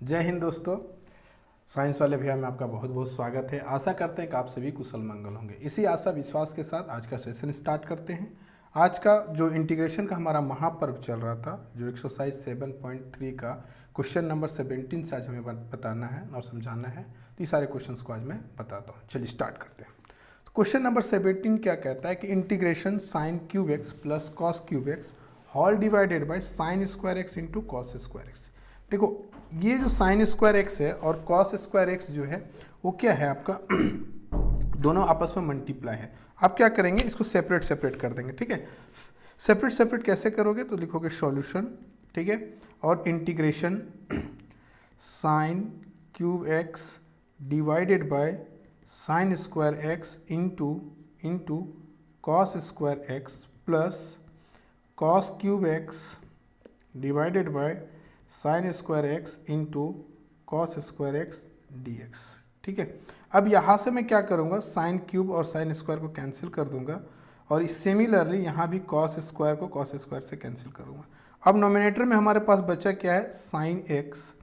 जय हिंद दोस्तों। साइंस वाले भैया में आपका बहुत बहुत स्वागत है। आशा करते हैं कि आप सभी कुशल मंगल होंगे। इसी आशा विश्वास के साथ आज का सेशन स्टार्ट करते हैं। आज का जो इंटीग्रेशन का हमारा महापर्व चल रहा था, जो एक्सरसाइज 7.3 का क्वेश्चन नंबर 17 से आज हमें बताना है और समझाना है, तो ये सारे क्वेश्चंस को आज मैं बताता हूँ। चलिए स्टार्ट करते हैं। तो क्वेश्चन नंबर 17 क्या कहता है कि integration sine cube x plus cos cube x whole divided by sine square x into cos square x. देखो, ये जो साइन स्क्वायर एक्स है और कॉस स्क्वायर एक्स जो है वो क्या है आपका दोनों आपस में मल्टीप्लाई है। आप क्या करेंगे, इसको सेपरेट सेपरेट कर देंगे। ठीक है, सेपरेट सेपरेट कैसे करोगे, तो लिखोगे सॉल्यूशन, ठीक है, और integration sine cube x divided by sine square x into cos square x plus cos cube x divided by sine square x into cos square x d x. ठीक है, अब यहाँ से मैं क्या करूँगा, साइन क्यूब और साइन स्क्वायर को कैंसिल कर दूंगा और सिमिलरली यहाँ भी कॉस स्क्वायर को कॉस स्क्वायर से कैंसिल करूँगा। अब नोमिनेटर में हमारे पास बचा क्या है, sine x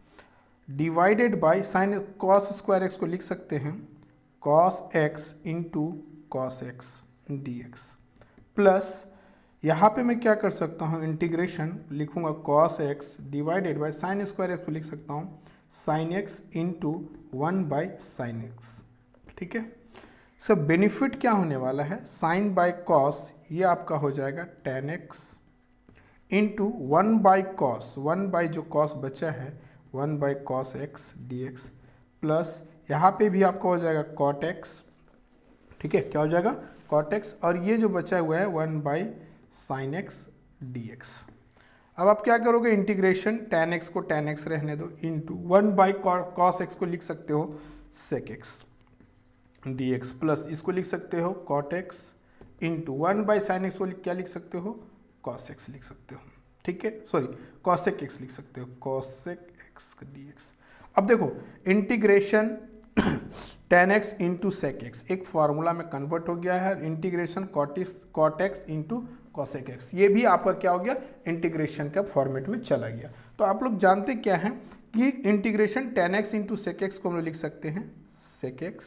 divided by sine cos square x को लिख सकते हैं cos x into cos x d x plus यहाँ पे मैं क्या कर सकता हूँ, इंटीग्रेशन लिखूंगा cos x divided by sine square x को लिख सकता हूँ sine x into 1 by sine x. ठीक है, सब बेनिफिट क्या होने वाला है, साइन बाय कॉस ये आपका हो जाएगा ten x into 1 by cos, 1 by जो कॉस बचा है 1 by cos x d x plus यहाँ पे भी आपका हो जाएगा कॉट एक्स। ठीक है, क्या हो जाएगा, कॉट एक्स, और ये जो बचा हुआ है 1 by sine x d x. अब आप क्या करोगे, इंटीग्रेशन टेन एक्स को टेन एक्स रहने दो इंटू 1 बाई कॉस एक्स को लिख सकते हो sec x d x plus इसको लिख सकते हो cot x into 1 by sine x को क्या लिख सकते हो, कॉस एक्स लिख सकते हो। ठीक है, सॉरी कॉसेक एक्स लिख सकते हो कॉसेक एक्स डी एक्स। अब देखो, integration tan x into sec x एक फार्मूला में कन्वर्ट हो गया है, integration cot x into cosec x ये भी आपका क्या हो गया, इंटीग्रेशन का फॉर्मेट में चला गया। तो आप लोग जानते क्या हैं कि integration tan x into sec x को हम लोग लिख सकते हैं सेक एक्स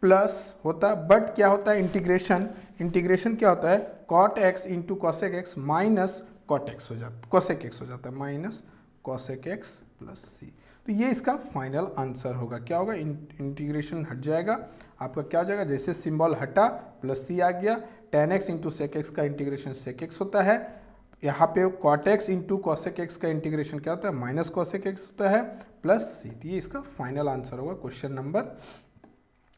प्लस होता है, बट क्या होता है इंटीग्रेशन क्या होता है, cot x into cosec x minus cot x हो जाता है, कॉसेक एक्स हो जाता है minus cosec x plus C. तो ये इसका फाइनल आंसर होगा। क्या होगा, इंटीग्रेशन हट जाएगा, आपका क्या हो जाएगा, जैसे सिंबल हटा प्लस सी आ गया, tan x into sec x का इंटीग्रेशन सेक एक्स होता है, यहाँ पे cot x into cosec x का इंटीग्रेशन क्या होता है, माइनस कॉसेक एक्स होता है प्लस सी। तो ये इसका फाइनल आंसर होगा question number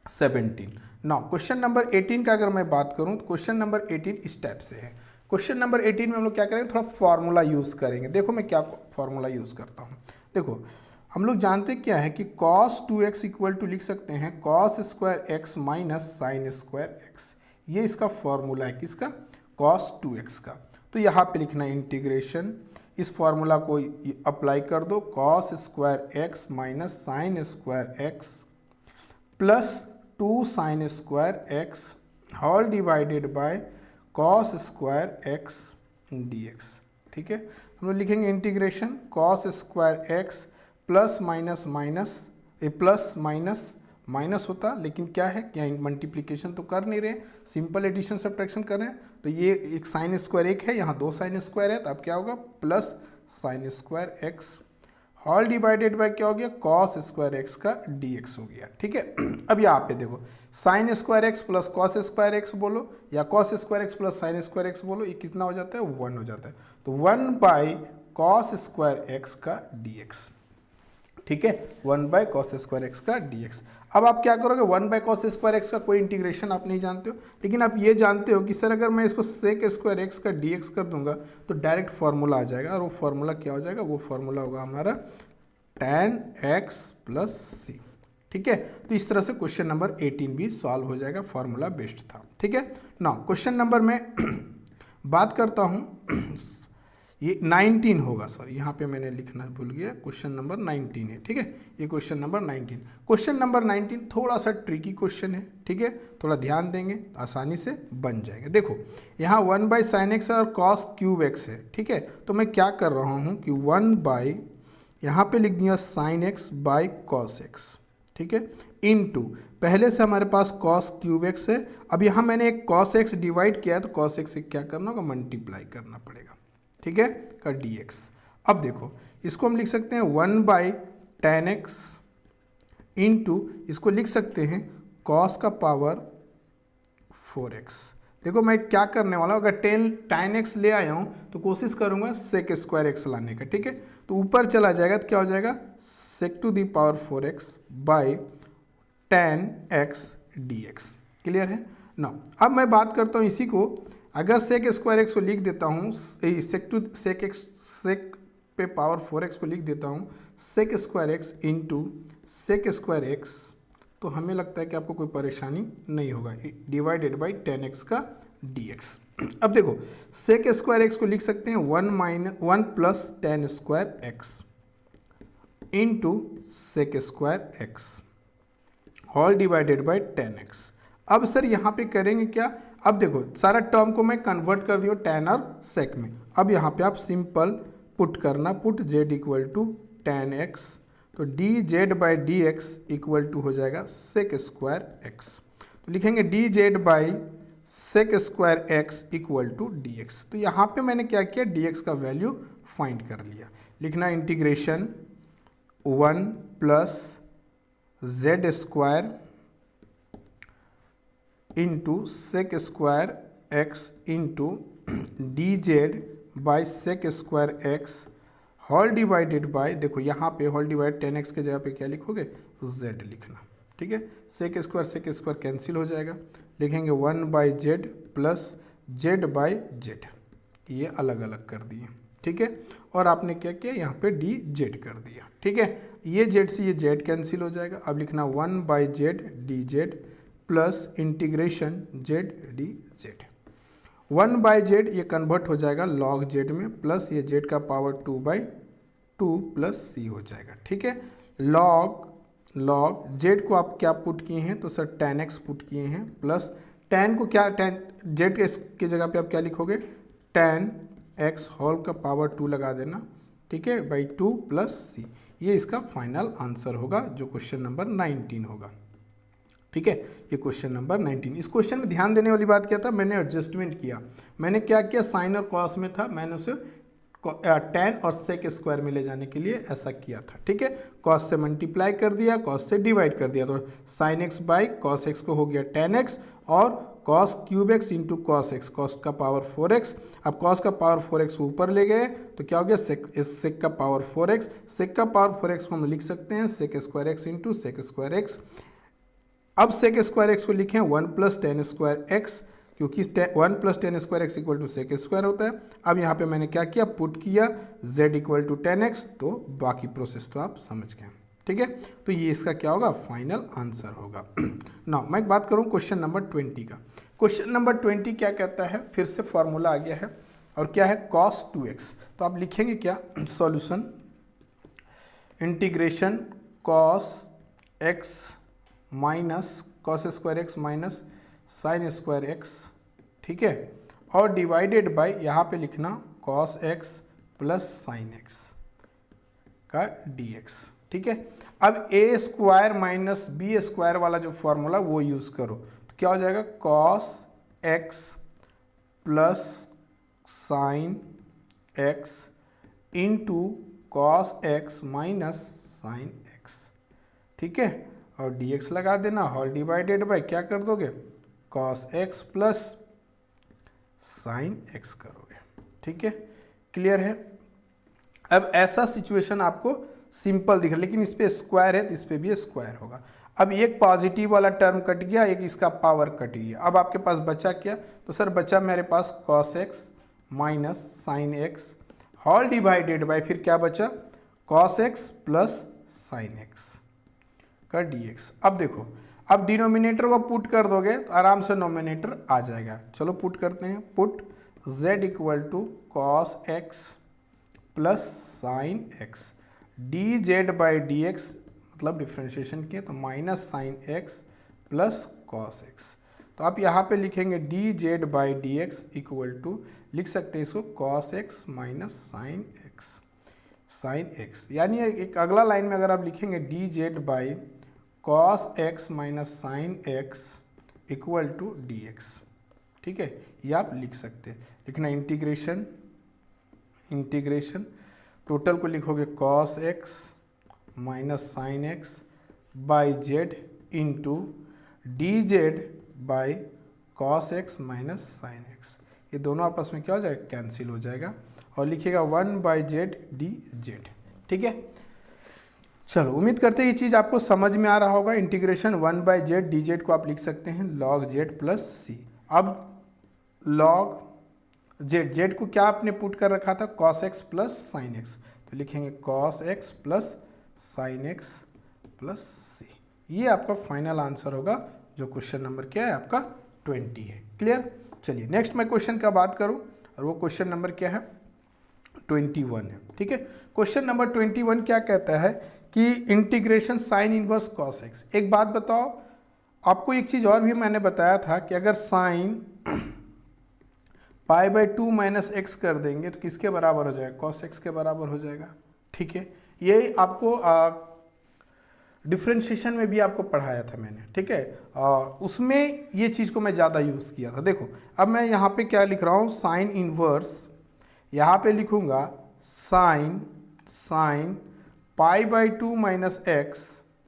17। Now question number 18 का अगर मैं बात करूँ तो क्वेश्चन नंबर 18 इस टाइप से है। क्वेश्चन नंबर 18 में हम लोग क्या करेंगे, थोड़ा फॉर्मूला यूज़ करेंगे। देखो मैं क्या फॉर्मूला यूज़ करता हूँ। देखो, हम लोग जानते क्या है कि cos 2x इक्वल टू लिख सकते हैं cos square x minus sine square x. ये इसका फॉर्मूला है किसका, cos 2x का। तो यहाँ पे लिखना है इंटीग्रेशन, इस फॉर्मूला को अप्लाई कर दो, cos square x minus sine square x plus 2 sine square x whole divided by cos square x d x. ठीक है, हम लोग लिखेंगे integration cos square x plus minus minus, a plus minus minus होता, लेकिन क्या है, क्या मल्टीप्लिकेशन तो कर नहीं रहे, सिंपल एडिशन सब्ट्रैक्शन कर रहे हैं। तो ये एक साइन स्क्वायर एक है, यहाँ 2 साइन स्क्वायर है, तो अब क्या होगा plus sine square x whole divided by क्या हो गया, कॉस स्क्वायर एक्स का डी एक्स हो गया। ठीक है, अब यहाँ पे देखो sine square x plus cos square x बोलो या cos square x plus sine square x बोलो, ये कितना हो जाता है, 1 हो जाता है। तो 1 बाई कॉस स्क्वायर एक्स का डी एक्स। ठीक है, 1 बाई कॉस स्क्वायर एक्स का डी एक्स। अब आप क्या करोगे, 1 बाई कॉस स्क्वायर एक्स का कोई इंटीग्रेशन आप नहीं जानते हो, लेकिन आप ये जानते हो कि सर अगर मैं इसको सेक स्क्वायर एक्स का डी एक्स कर दूंगा तो डायरेक्ट फार्मूला आ जाएगा, और वो फार्मूला क्या हो जाएगा, वो फार्मूला होगा हमारा tan x प्लस सी। ठीक है, तो इस तरह से क्वेश्चन नंबर 18 भी सॉल्व हो जाएगा, फार्मूला बेस्ड था। ठीक है, नाउ क्वेश्चन नंबर में बात करता हूँ, ये 19 होगा, सॉरी यहाँ पे मैंने लिखना भूल गया, क्वेश्चन नंबर 19 है। ठीक है, ये क्वेश्चन नंबर 19। क्वेश्चन नंबर 19 थोड़ा सा ट्रिकी क्वेश्चन है। ठीक है, थोड़ा ध्यान देंगे तो आसानी से बन जाएगा। देखो यहाँ 1 बाई साइन एक्स और कॉस क्यूब एक्स है। ठीक है, तो मैं क्या कर रहा हूँ कि 1 बाई यहाँ पे लिख दिया sine x by cos x, ठीक है, इनटू पहले से हमारे पास कॉस क्यूब एक्स है, अब यहाँ मैंने एक कॉस एक्स डिवाइड किया है तो कॉस एक्स से क्या करना होगा, मल्टीप्लाई करना पड़ेगा, ठीक है, का डी एक्स। अब देखो इसको हम लिख सकते हैं 1/tan x इंटू इसको लिख सकते हैं कॉस का पावर 4x। देखो मैं क्या करने वाला हूँ, अगर tan x ले आया हूँ तो कोशिश करूँगा sec स्क्वायर एक्स लाने का, ठीक है, तो ऊपर चला जाएगा तो क्या हो जाएगा sec to the power 4x by tan x dx। Clear है ना। अब मैं बात करता हूँ इसी को, अगर sec स्क्वायर एक्स को लिख देता हूँ, sec पे पावर 4x को लिख देता हूँ sec square x into sec square x, तो हमें लगता है कि आपको कोई परेशानी नहीं होगा, डिवाइडेड बाई tan x का dx। अब देखो sec स्क्वायर एक्स को लिख सकते हैं 1 plus tan square x into sec square x whole divided by tan x। अब सर यहाँ पे करेंगे क्या, अब देखो सारा टर्म को मैं कन्वर्ट कर दिया tan और sec में। अब यहाँ पे आप सिंपल पुट करना, put z equal to tan x, तो d z by d x equal to हो जाएगा सेक स्क्वायर एक्स, तो लिखेंगे d z by sec square x equal to d x. तो यहाँ पे मैंने क्या किया, डी एक्स का वैल्यू फाइंड कर लिया। लिखना integration 1 plus z square into sec square x into d z by sec square x whole divided bye, देखो यहाँ पे होल डिवाइड tan x के जगह पे क्या लिखोगे, z लिखना, ठीक है, सेक स्क्वायर कैंसिल हो जाएगा, लिखेंगे 1/z plus z by Z, ये अलग अलग कर दिए, ठीक है, और आपने क्या किया यहाँ पे डी जेड कर दिया, ठीक है, ये z से ये z कैंसिल हो जाएगा। अब लिखना 1/z D Z plus integration z D Z, 1/z ये कन्वर्ट हो जाएगा log z में, प्लस ये z का पावर 2/2 प्लस c हो जाएगा, ठीक है, log z को आप क्या पुट किए हैं, तो सर tan x पुट किए हैं, प्लस tan को क्या, tan z के जगह पे आप क्या लिखोगे, tan x होल का पावर 2 लगा देना, ठीक है, बाई 2 प्लस c, ये इसका फाइनल आंसर होगा जो क्वेश्चन नंबर 19 होगा, ठीक है, ये क्वेश्चन नंबर 19। इस क्वेश्चन में ध्यान देने वाली बात क्या था, मैंने एडजस्टमेंट किया, मैंने क्या किया, साइन और कॉस में था, मैंने उसे tan और सेक स्क्वायर में ले जाने के लिए ऐसा किया था, ठीक है, कॉस से मल्टीप्लाई कर दिया, कॉस से डिवाइड कर दिया, तो sine x by cos x को हो गया tan x और cos cube x into cos x, cos का पावर 4x, अब कॉस का पावर 4x ऊपर ले गए तो क्या हो गया, सेक का पावर 4x, सेक का पावर 4x को हम लिख सकते हैं sec square x into sec square x. अब सेक स्क्वायर एक्स को लिखें 1 प्लस tan स्क्वायर एक्स, क्योंकि 1 plus tan square x equal to sec square होता है। अब यहाँ पे मैंने क्या किया, पुट किया z equal to tan x, तो बाकी प्रोसेस तो आप समझ गए, ठीक है, तो ये इसका क्या होगा, फाइनल आंसर होगा। नाउ मैं एक बात करूँ क्वेश्चन नंबर 20 का। क्वेश्चन नंबर 20 क्या कहता है, फिर से फॉर्मूला आ गया है और क्या है, cos 2x, तो आप लिखेंगे क्या, solution integration cos x minus cos square x minus sine square x, ठीक है, और डिवाइडेड बाय यहाँ पे लिखना cos x plus sine x का dx, ठीक है। अब ए स्क्वायर माइनस बी स्क्वायर वाला जो फॉर्मूला वो यूज़ करो, तो क्या हो जाएगा, cos x plus sine x into cos x minus sine x, ठीक है, और dx लगा देना, होल डिवाइडेड बाय क्या कर दोगे, cos x plus sign x करोगे, ठीक है, क्लियर है। अब ऐसा सिचुएशन आपको सिंपल दिख रहा है, लेकिन इस पे स्क्वायर है तो इस पे भी स्क्वायर होगा। अब एक पॉजिटिव वाला टर्म कट गया, एक इसका पावर कट गया, अब आपके पास बचा क्या, तो सर बचा मेरे पास cos x minus sine x whole divided by फिर क्या बचा, cos x plus sine x का dx। अब देखो, अब डिनोमिनेटर को पुट कर दोगे तो आराम से नोमिनेटर आ जाएगा। चलो पुट करते हैं, put z equal to cos x plus sine x d z by d x, मतलब डिफ्रेंशिएशन किए तो minus sine x plus cos x, तो आप यहाँ पे लिखेंगे d z by d x equal to, लिख सकते हैं इसको cos x minus sine x. Sine x, यानी एक अगला लाइन में अगर आप लिखेंगे d z by cos x minus sine x equal to d x, ठीक है, ये आप लिख सकते हैं। लिखना इंटीग्रेशन टोटल को लिखोगे cos x minus sine x by Z into d z by cos x minus sine x, ये दोनों आपस में क्या हो जाएगा, कैंसिल हो जाएगा, और लिखिएगा 1/z dz, ठीक है। चलो उम्मीद करते हैं ये चीज़ आपको समझ में आ रहा होगा। इंटीग्रेशन 1/z dz को आप लिख सकते हैं log z प्लस सी। अब log z को क्या आपने पुट कर रखा था, cos x plus sine x, तो लिखेंगे cos x plus sine x plus c. ये आपका फाइनल आंसर होगा, जो क्वेश्चन नंबर क्या है आपका 20 है। क्लियर। चलिए नेक्स्ट मैं क्वेश्चन का बात करूं, और वो क्वेश्चन नंबर क्या है 21 है, ठीक है। क्वेश्चन नंबर 21 क्या कहता है कि integration sine inverse cos x. एक बात बताओ, आपको एक चीज़ और भी मैंने बताया था कि अगर साइन π/2 माइनस एक्स कर देंगे तो किसके बराबर हो जाएगा, कॉस एक्स के बराबर हो जाएगा, ठीक है। ये आपको डिफ्रेंशिएशन में भी आपको पढ़ाया था मैंने, ठीक है। उसमें ये चीज़ को मैं ज़्यादा यूज़ किया था। देखो अब मैं यहाँ पे क्या लिख रहा हूँ, साइन इनवर्स, यहाँ पे लिखूँगा साइन π/2 माइनस एक्स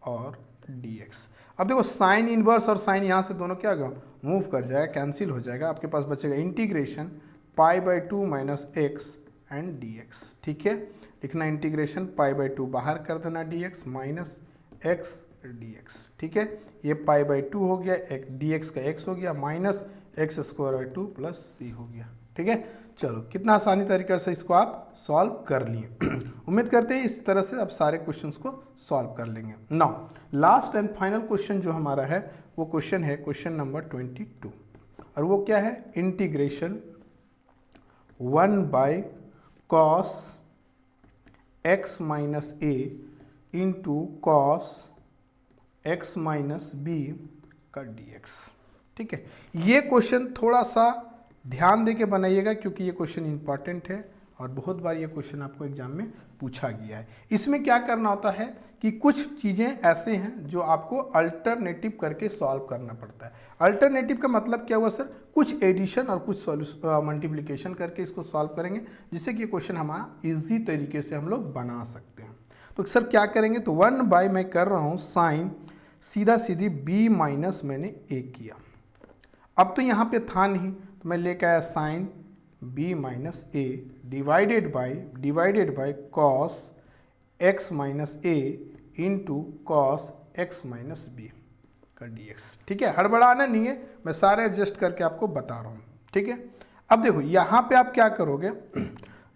और dx। अब देखो साइन इनवर्स और साइन यहाँ से दोनों क्या होगा, मूव कर जाएगा, कैंसिल हो जाएगा, आपके पास बचेगा integration π/2 minus x and dx, ठीक है। लिखना इंटीग्रेशन π/2 बाहर कर देना dx माइनस एक्स dx, ठीक है। ये π/2 हो गया, एक dx का x हो गया, minus x square by 2 plus c हो गया, ठीक है। चलो कितना आसानी तरीके से इसको आप सॉल्व कर लिए। उम्मीद करते हैं इस तरह से आप सारे क्वेश्चंस को सॉल्व कर लेंगे। Now last and final question जो हमारा है वो क्वेश्चन है क्वेश्चन नंबर 22, और वो क्या है, integration 1/cos x minus a into cos x minus b का dx, ठीक है। ये क्वेश्चन थोड़ा सा ध्यान दे के बनाइएगा, क्योंकि ये क्वेश्चन इंपॉर्टेंट है और बहुत बार ये क्वेश्चन आपको एग्जाम में पूछा गया है। इसमें क्या करना होता है कि कुछ चीज़ें ऐसे हैं जो आपको अल्टरनेटिव करके सॉल्व करना पड़ता है। अल्टरनेटिव का मतलब क्या हुआ सर, कुछ एडिशन और कुछ मल्टीप्लिकेशन करके इसको सॉल्व करेंगे, जिससे कि ये क्वेश्चन हमारा ईजी तरीके से हम लोग बना सकते हैं। तो सर क्या करेंगे, तो 1/ मैं कर रहा हूँ साइन सीधा सीधी b माइनस मैंने a किया। अब तो यहाँ पे था नहीं, तो मैं लेकर आया sine b minus a divided by cos x minus a into cos x minus b का dx, ठीक है। हड़बड़ाना नहीं है, मैं सारे एडजस्ट करके आपको बता रहा हूँ, ठीक है। अब देखो यहाँ पे आप क्या करोगे,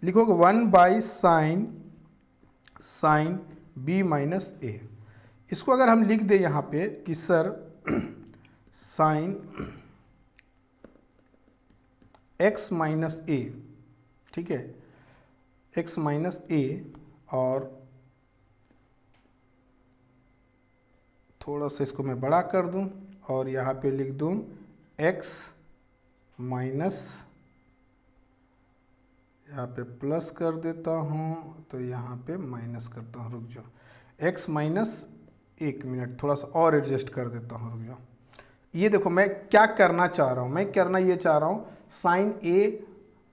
लिखोगे 1/ साइन b माइनस a। इसको अगर हम लिख दें यहाँ पे कि sir sine x minus a, ठीक है, x माइनस a, और थोड़ा सा इसको मैं बड़ा कर दूं और यहाँ पे लिख दूं x माइनस, यहाँ पे प्लस कर देता हूँ तो यहाँ पे माइनस करता हूँ, रुक जाओ, x माइनस, एक मिनट थोड़ा सा और एडजस्ट कर देता हूँ, रुक जाओ। ये देखो मैं क्या करना चाह रहा हूँ, मैं करना ये चाह रहा हूँ साइन a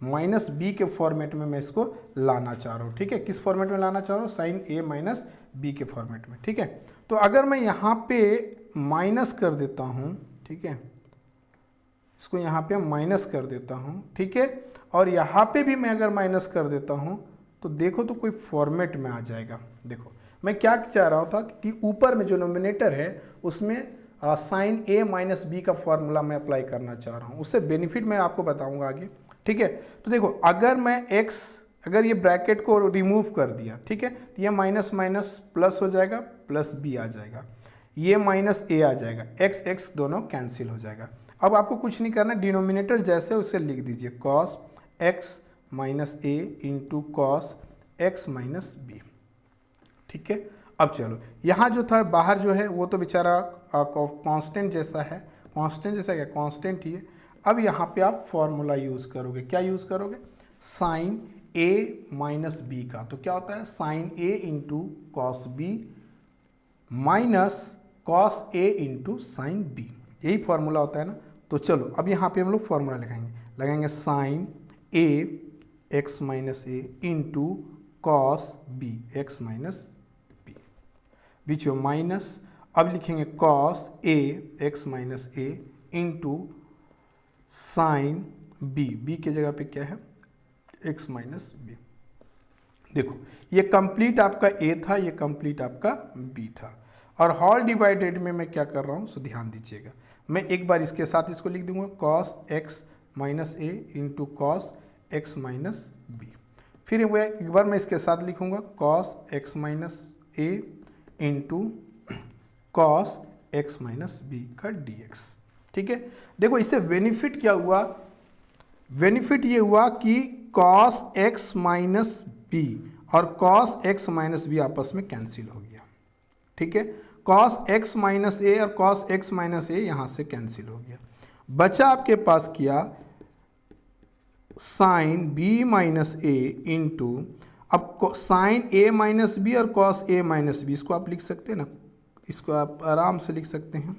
माइनस बी के फॉर्मेट में मैं इसको लाना चाह रहा हूँ, ठीक है। किस फॉर्मेट में लाना चाह रहा हूँ, साइन a माइनस बी के फॉर्मेट में, ठीक है। तो अगर मैं यहाँ पे माइनस कर देता हूँ, ठीक है, इसको यहाँ पे माइनस कर देता हूँ, ठीक है, और यहाँ पे भी मैं अगर माइनस कर देता हूँ तो देखो तो कोई फॉर्मेट में आ जाएगा। देखो मैं क्या चाह रहा था कि ऊपर में जो नोमिनेटर है उसमें साइन a माइनस बी का फॉर्मूला मैं अप्लाई करना चाह रहा हूँ, उससे बेनिफिट मैं आपको बताऊंगा आगे, ठीक है। तो देखो अगर मैं x, अगर ये ब्रैकेट को रिमूव कर दिया, ठीक है, तो ये माइनस माइनस प्लस हो जाएगा, प्लस b आ जाएगा, ये माइनस a आ जाएगा, x x दोनों कैंसिल हो जाएगा। अब आपको कुछ नहीं करना, डिनोमिनेटर जैसे उसे लिख दीजिए cos x minus a into cos x minus b, ठीक है। अब चलो यहाँ जो था बाहर जो है वो तो बेचारा कांस्टेंट जैसा है, कांस्टेंट जैसा क्या, कांस्टेंट ही है। अब यहाँ पे आप फॉर्मूला यूज़ करोगे, क्या यूज़ करोगे, साइन ए माइनस बी का, तो क्या होता है sine a into cos b minus cos a into sine b, यही फॉर्मूला होता है ना। तो चलो अब यहाँ पे हम लोग फॉर्मूला लगाएंगे sine a x minus a into cos b x minus b, बीच में माइनस, अब लिखेंगे cos a x minus a into sine b, b के जगह पे क्या है एक्स माइनस बी। देखो ये कंप्लीट आपका ए था, ये कंप्लीट आपका बी था, और होल डिवाइडेड में मैं क्या कर रहा हूँ, सो ध्यान दीजिएगा। मैं एक बार इसके साथ इसको लिख दूंगा cos x minus a into cos x minus b, फिर एक बार मैं इसके साथ लिखूंगा cos x minus a into cos x minus b का डी एक्स। ठीक है, देखो इससे बेनिफिट क्या हुआ, बेनिफिट ये हुआ कि कॉस एक्स माइनस बी और कॉस एक्स माइनस बी आपस में कैंसिल हो गया। ठीक है, कॉस एक्स माइनस ए और कॉस एक्स माइनस ए यहां से कैंसिल हो गया, बचा आपके पास किया sign b minus a into, अब साइन ए माइनस बी और कॉस ए माइनस बी, इसको आप लिख सकते हैं ना, इसको आप आराम से लिख सकते हैं,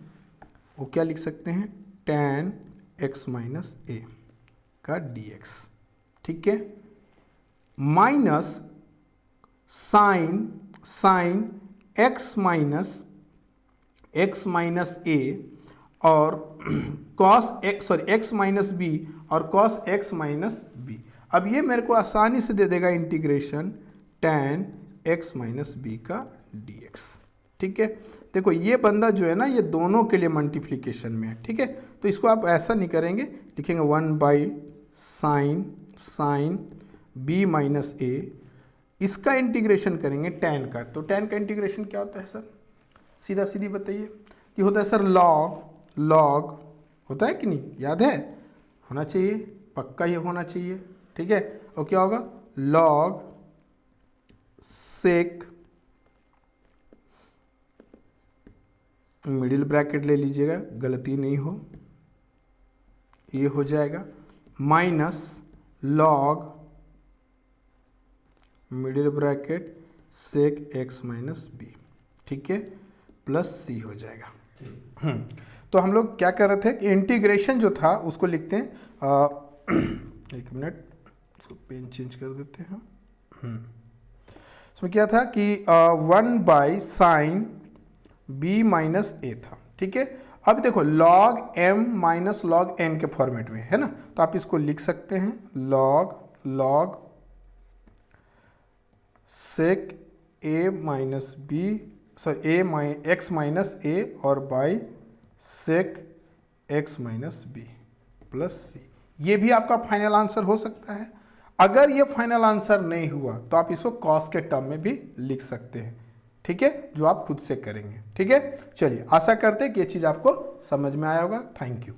वो क्या लिख सकते हैं tan एक्स माइनस ए का dx। ठीक है, minus sine x minus a और cos x x minus b और कॉस एक्स माइनस बी। अब ये मेरे को आसानी से दे देगा integration tan x minus b का dx। ठीक है, देखो ये बंदा जो है ना ये दोनों के लिए मल्टीप्लिकेशन में है। ठीक है, तो इसको आप ऐसा नहीं करेंगे, लिखेंगे 1 बाई साइन बी माइनस ए, इसका इंटीग्रेशन करेंगे tan का। तो tan का इंटीग्रेशन क्या होता है सर, सीधा सीधी बताइए कि होता है सर लॉग होता है कि नहीं, याद है, होना चाहिए, पक्का ये होना चाहिए। ठीक है, और क्या होगा लॉग सेक, मिडिल ब्रैकेट ले लीजिएगा गलती नहीं हो, ये हो जाएगा minus log middle bracket sec x minus b. ठीक है, प्लस सी हो जाएगा। तो हम लोग क्या कर रहे थे कि इंटीग्रेशन जो था उसको लिखते हैं, एक मिनट इसको पेन चेंज कर देते हैं। इसमें क्या था कि 1 by sine b minus a था। ठीक है, अब देखो log m minus log n के फॉर्मेट में है ना, तो आप इसको लिख सकते हैं log sec a minus b x minus a और by sec x minus b plus c. ये भी आपका फाइनल आंसर हो सकता है। अगर ये फाइनल आंसर नहीं हुआ तो आप इसको कॉस के टर्म में भी लिख सकते हैं। ठीक है, जो आप खुद से करेंगे। ठीक है, चलिए आशा करते हैं कि ये चीज़ आपको समझ में आया होगा। Thank you.